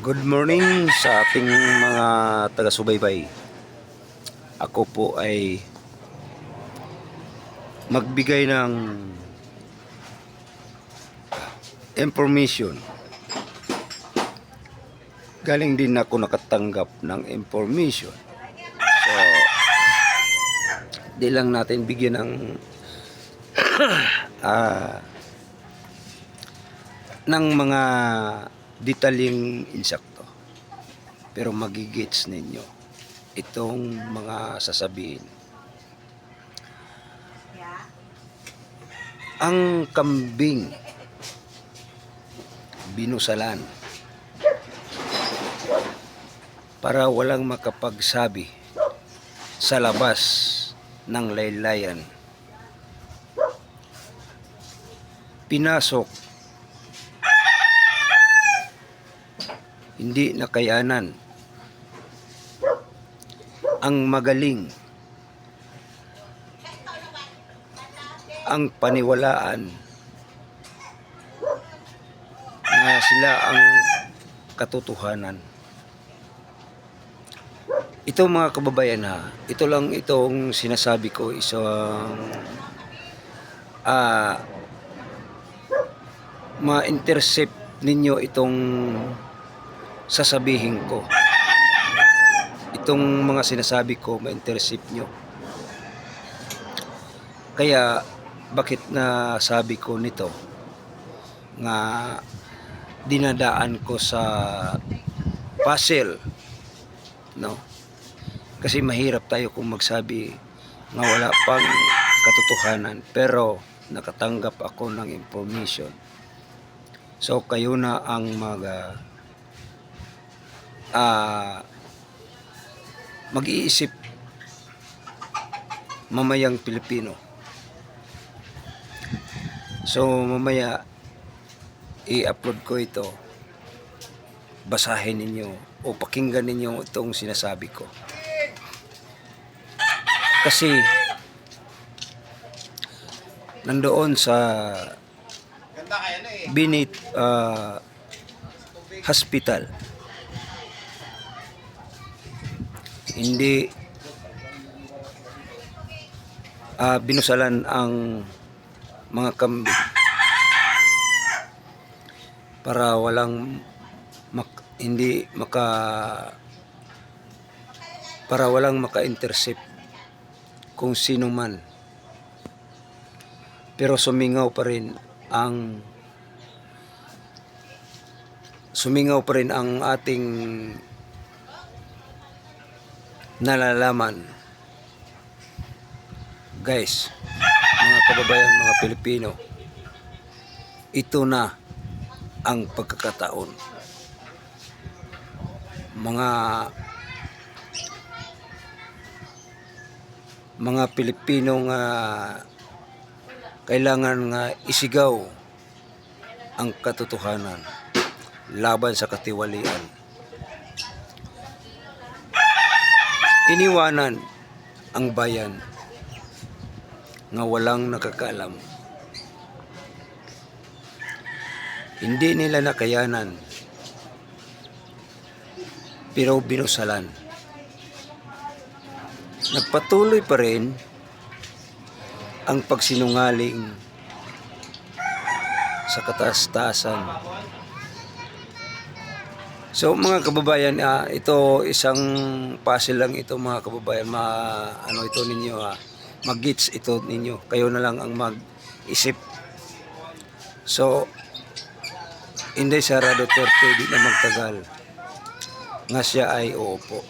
Good morning sa ating mga taga-subaybay. Ako po ay magbigay ng information. Galing din ako nakatanggap ng information. So, di lang natin bigyan ng ng mga detalyeng insakto. Pero magigits ninyo itong mga sasabihin. Ang kambing binusalan para walang makapagsabi sa labas ng laylayan. Pinasok, hindi nakayanan. Ang magaling, ang paniwalaan na sila ang katotohanan. Ito mga kababayan ito lang itong sinasabi ko, isang ma-intercept ninyo itong sasabihin ko. Itong mga sinasabi ko, ma-intercept nyo. Kaya bakit nasabi ko nito nga dinadaan ko sa puzzle, no? Kasi mahirap tayo kung magsabi nga wala pang katotohanan, pero nakatanggap ako ng information. So kayo na ang mag-iisip, mamayang Pilipino. So mamaya i-upload ko ito, basahin ninyo o pakinggan ninyo itong sinasabi ko. Kasi nandoon sa Binit Hospital, hindi binusalan ang mga kambing para walang maka-intercept kung sino man. Pero sumingaw pa rin ang ating nalalaman. Guys, mga kababayan, mga Pilipino, ito na ang pagkakataon. Mga Pilipino nga kailangan nga isigaw ang katotohanan laban sa katiwalian. Iniwanan ang bayan nga walang nakakaalam. Hindi nila nakayanan, pero binusalan. Nagpatuloy pa rin ang pagsinungaling sa kataas-taasan. So mga kababayan, ito isang puzzle lang ito mga kababayan. Ito ninyo mag-gets ito ninyo. Kayo na lang ang mag-isip. So Inday Sara Duterte di na magtagal nga siya ay uupo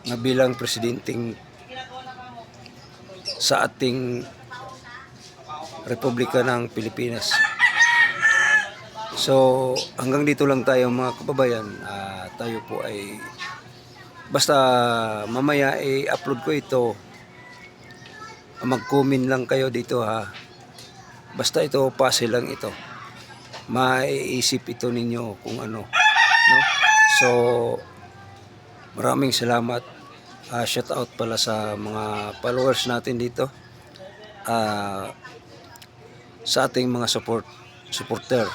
nga bilang presidenteng sa ating Republika ng Pilipinas. So hanggang dito lang tayo mga kababayan. Tayo po ay basta mamaya i-upload ko ito, mag-comment lang kayo dito basta ito puzzle lang ito, maiisip ito ninyo kung ano, no? So maraming salamat. Shout out pala sa mga followers natin dito, sa ating mga supporter.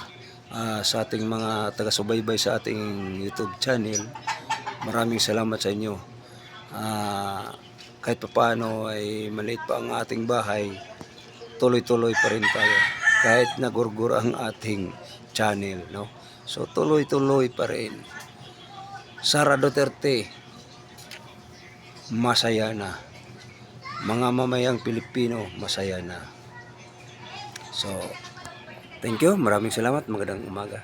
sa ating mga taga-subaybay sa ating YouTube channel. Maraming salamat sa inyo. Kahit papaano ay maliit pa ang ating bahay, tuloy-tuloy pa rin tayo. Kahit nagurgur ang ating channel, no? So tuloy-tuloy pa rin. Sara Duterte, masaya na. Mga mamayang Pilipino, masaya na. So, thank you. Maraming salamat. Magandang umaga.